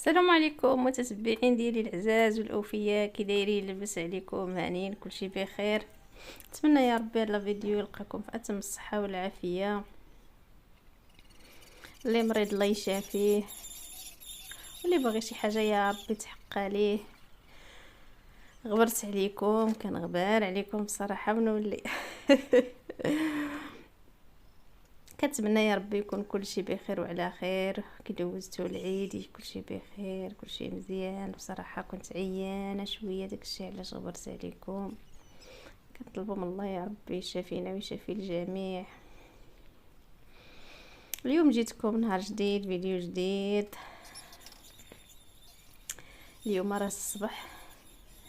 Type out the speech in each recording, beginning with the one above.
السلام عليكم متتبعين ديالي العزاز والاوفياء، كي دايرين؟ لاباس عليكم؟ هانيين؟ كلشي بخير؟ نتمنى يا ربي هذا الفيديو يلقاكم في اتم الصحه والعافيه. اللي مريض الله يشافيه، واللي باغي شي حاجه يا ربي تحقق عليه. غبرت عليكم، كنغبر عليكم بصراحه ونولي. كنتمنى يا ربي يكون كلشي بخير وعلى خير. كي دوزتوا العيد كلشي بخير، كلشي مزيان. بصراحه كنت عيانه شويه، داكشي علاش غبرت عليكم. كنطلبوا من الله يا ربي يشافينا ويشافي الجميع. اليوم جيتكم نهار جديد، فيديو جديد. اليوم راه الصباح،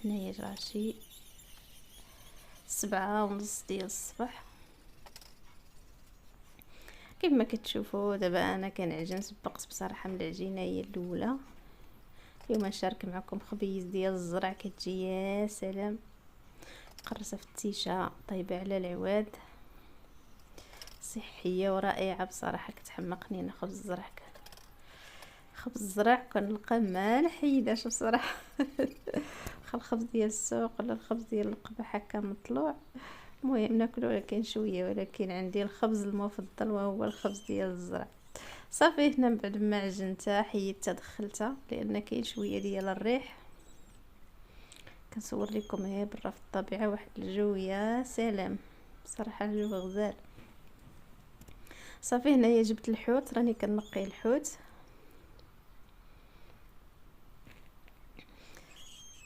هنايا راشي 7:30 ديال الصباح. كيف ما كتشوفوا دابا انا كنعجن. سبقت بصراحه من العجينه هي الاولى. اليوم نشارك معكم خبيز ديال الزرع، كتجي يا سلام، مقرصه في التيشه، طيبه على العواد، صحيه ورائعه. بصراحه كتحمقني انا خبز الزرع. خبز الزرع كنلقى مالح حيداش بصراحه. خا الخبز ديال السوق ولا الخبز ديال القبح هكا مطلوع، المهم ناكلو ولكن شويه. ولكن عندي الخبز المفضل وهو الخبز ديال الزرع. صافي هنا من بعد ما عجنتها حيدتها دخلتها، لان كاين شويه ديال الريح. كنصور لكم هي برا في الطبيعه، واحد الجو يا سلام، بصراحه الجو غزال. صافي هنايا جبت الحوت، راني كنقي الحوت.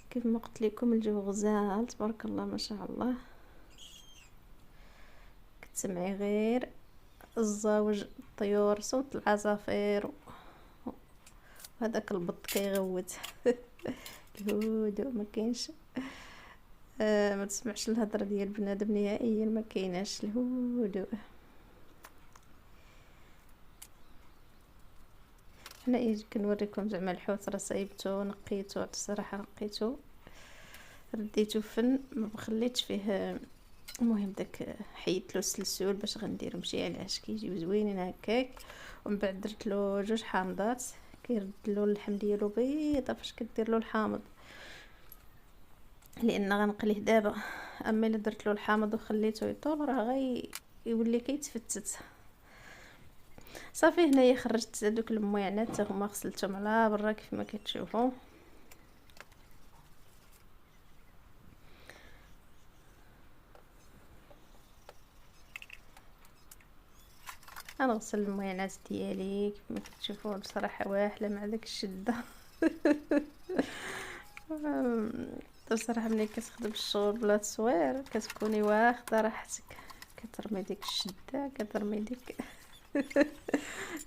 كيف ما قلت لكم الجو غزال تبارك الله ما شاء الله. كتسمعي غير الزوج، الطيور، صوت العصافير، وهذاك البط كيغوت. الهدوء ما كاينش. ما تسمعش الهضره ديال بنادم نهائيا، ما كايناش الهدوء. هنا كنوريكم زعما الحوت راه صايبته، نقيته الصراحه، نقيته رديته فن، ما بخليتش فيه. المهم داك حيدت له السلسول باش غندير مشي علاش كيجيو زوينين هكاك. ومن بعد درت له 2 حامضات، كيرد له اللحم ديالو بيضه فاش كدير له الحامض، لان غنقليه دابا. اما الا درت له الحامض وخليته يطول راه يولي كيتفتت. صافي هنايا خرجت دوك المويعنات هما غسلتهم على برا كيف ما كتشوفوا. غنغسل المويعنات ديالي كيف ما كتشوفوا، بصراحه واحله مع داك الشده. بصراحه ملي كتخدم الشغل بلا تصوير كتكوني واخده راحتك، كترمي ديك الشده، كترمي ديك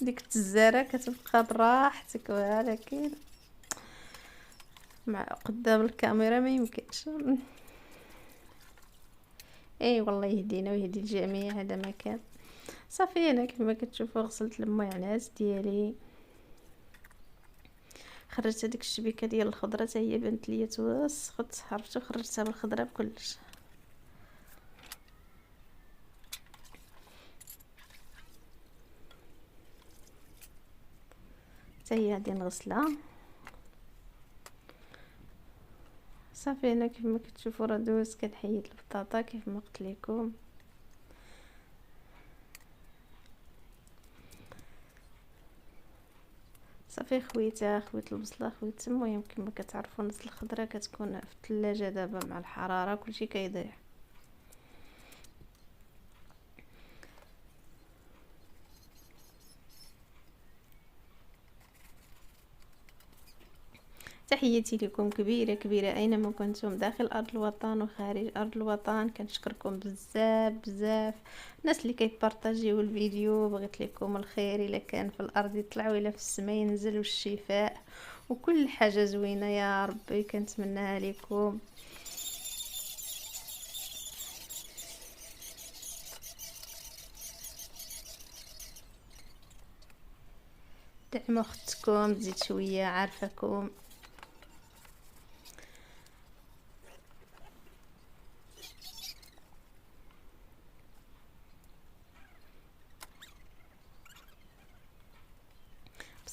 ديك التزاره، كتبقى براحتك. ولكن مع قدام الكاميرا ما يمكنش. اي والله يهدينا ويهدي الجميع هذا ما كان. صافي انا كيف ما كتشوفوا غسلت المويعنات ديالي، خرجت هذيك الشبيكه ديال الخضره حتى هي بنت ليا توسخت، عرفتوا، خرجتها بالخضره بكلش. حتى هي غادي نغسلها. صافي انا كيف ما كتشوفوا راه دوزت كنحيد البطاطا كيف ما قلت لكم. صافي خويت البصله، خويت. المهم كما كتعرفوا النص الخضره كتكون في الثلاجه دابا مع الحراره كلشي كيضيع. تحياتي لكم كبيره كبيره اينما كنتم، داخل ارض الوطن وخارج ارض الوطن. كنشكركم بزاف بزاف الناس اللي كيبارطاجيو الفيديو. بغيت لكم الخير، الا كان في الارض يطلع والا في السماء ينزل، والشفاء وكل حاجه زوينه يا ربي كنتمناها لكم. دعموا اختكم، تزيد شويه عارفاكم.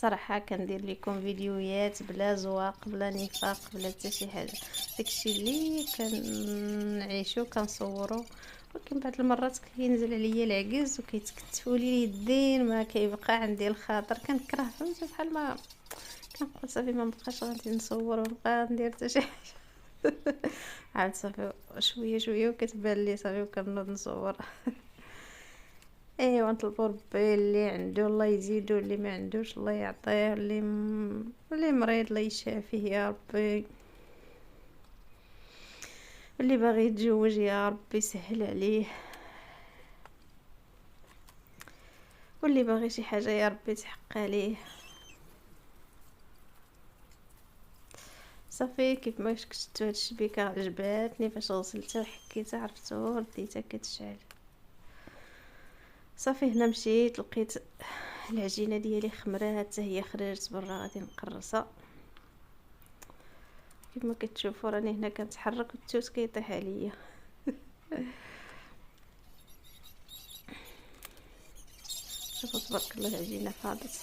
بصراحه كندير لكم فيديوهات بلا زواق بلا نفاق بلا حتى شي حاجه، داكشي اللي كنعيشو كنصورو. ولكن بعض المرات كينزل عليا العجز وكيتكتفوا لي اليدين، ما كيبقى عندي الخاطر، كنكره فهمتي بحال ما كنقول صافي ما بقاش غادي نصور ونبقى ندير حتى شي حاجه. عاد صافي شويه شويه وكتبان لي صافي وكنوض نصور. ايوا نطلبوا ربي اللي عنده الله يزيدو، اللي ما عندوش الله يعطيه، اللي مريض الله يشافيه يا ربي، اللي باغي يتزوج يا ربي يسهل عليه، واللي باغي شي حاجه يا ربي تحقق عليه. صافي كيف ما شفتوا هاد الشبيكه عجباتني فاش غسلتها وحكيتها عرفتو رديتها كتشعل. صافي هنا مشيت لقيت العجينه ديالي خمرات حتى هي خرجت برا غادي نقرصها. كما كتشوفوا راني هنا كنتحرك والتوت كيطيح عليا. شوفوا تبارك الله العجينه فاضت.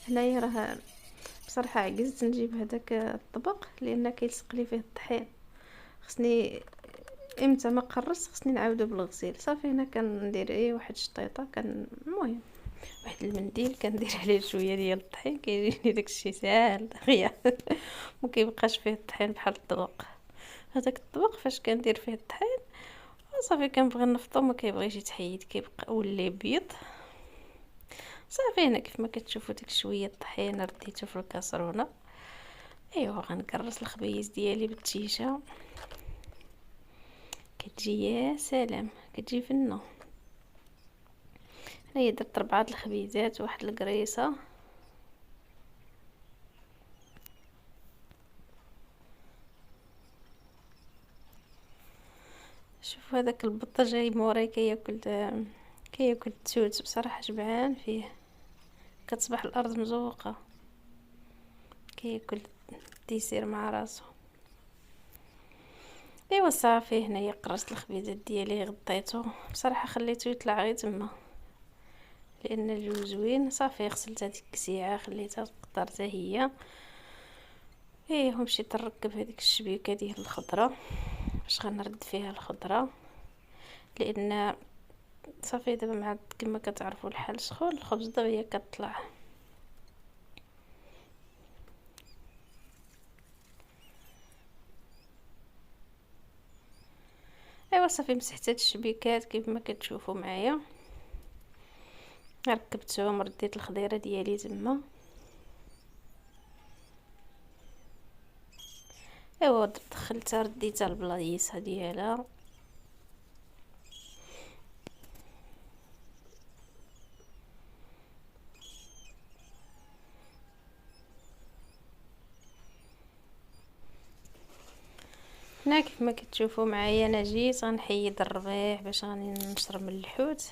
هنايا راه بصراحه عجزت نجيب هذاك الطبق لان كيلصق لي فيه الطحين، خصني امتى ما قرصت خصني نعاودو بالغسيل. صافي هنا كندير واحد الشطيطه، المهم واحد المنديل كندير عليه شويه ديال الطحين كيجيني داكشي ساهل دغيا. ما كيبقاش فيه الطحين بحال الطبق. هذاك الطبق فاش كندير فيه الطحين صافي كنبغي نفطو ما كيبغيش يتحيد كيبقى ولا بيض. صافي هنا كيف ما كتشوفوا داك شويه الطحين رديته في الكاسرونه. ايوا غنكرس الخبيز ديالي بالتيشه كتجي يا سلام، كتجي فنه. هنايا درت 4 الخبيزات وواحد القريصه. شوف هذاك البطه جاي موراي كياكل التوت، بصراحه شبعان فيه، كتصبح الارض مزوقه كياكل الديسير مع راسو. ايوا صافي هنايا قرصت الخبيزات ديالي غطيته، بصراحه خليته يطلع غير تما لان الجو زوين. صافي غسلت هذيك الساعه خليتها تقطر حتى هي. ومشيت نركب هذيك الشبيكه ديال الخضره باش غنرد فيها الخضره، لان صافي دابا مع كما كتعرفوا الحال سخون الخبز دغيا كطلع. ايوا صافي مسحت هاد الشبيكات كيف ما كتشوفوا معايا، ركبتهم رديت الخضيره ديالي تما. ايوا دخلتها رديتها لبلايصها ديالها. هنا كيف ما كتشوفوا معايا انا جيت غنحيد الربيع باش غادي نشرب من الحوت.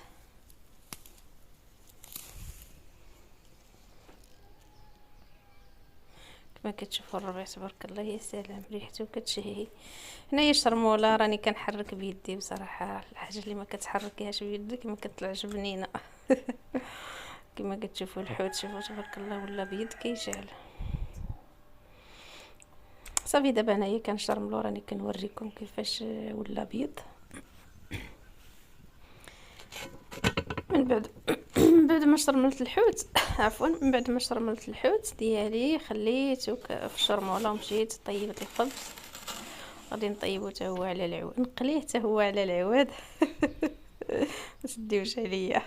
كما كتشوفوا الربيع تبارك الله يا سلام ريحته كتشهي. هنايا الشرموله راني كنحرك بيدي، بصراحه الحاجه اللي ما كتحركيهاش بيدك ما كتطلعش بنينه. كما كتشوفوا الحوت شوفوا تبارك الله ولا بيض كيشعل. صافي دابا انايا كنشرملو راني كنوريكم كيفاش ولا بيض. من بعد بعد ما شرملت الحوت عفوا من بعد ما شرملت الحوت ديالي خليته في الشرموله ومشيت طيبت الخبز. غادي نطيبو حتى هو على العواد، نقليه حتى هو على العواد. ما تديوش عليا،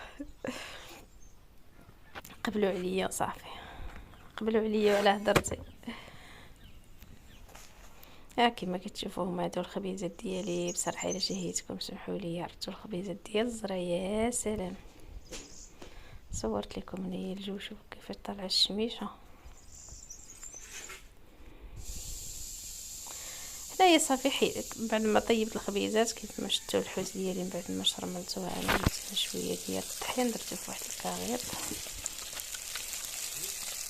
قبلوا عليا صافي، قبلوا عليا وعلى هضرتي. كما كتشوفوا هما هادو الخبيزات ديالي. بصراحه الا شهيتكم سمحوا لي، عرفتوا الخبيزات ديال الزرا يا سلام. صورت لكم هنايا الجو شوفوا كيفاش طالعه الشميشه. هنايا صافي بعد ما طيبت الخبيزات كيف ما شفتوا الحوت ديالي من بعد ما شرملته عملت شويه ديال الطحين درته في واحد الكاغيط.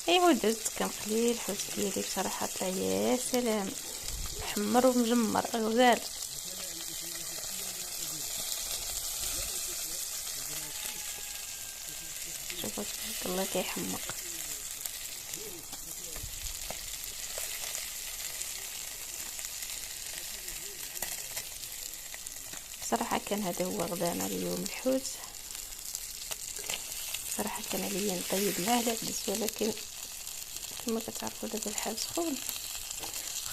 ايوا درت كنقلي الحوت ديالي بصراحه طلع يا سلام محمر ومجمر غزال. شوفوا تبارك الله كيحمق. صراحه كان هذا هو غدانا اليوم الحوت. صراحه كان عليا نطيب معاه العدس، ولكن كما كتعرفوا دابا الحال سخون،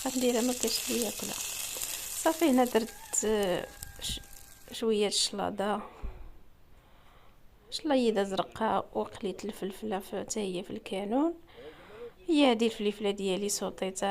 واخا نديرها ما كاينش اللي ياكلها. صافي هنا درت شويه الشلاضه، شليضه زرقاء، وقليت الفلفله حتى هي في الكانون. هي هذه الفلفله ديالي صوطيتها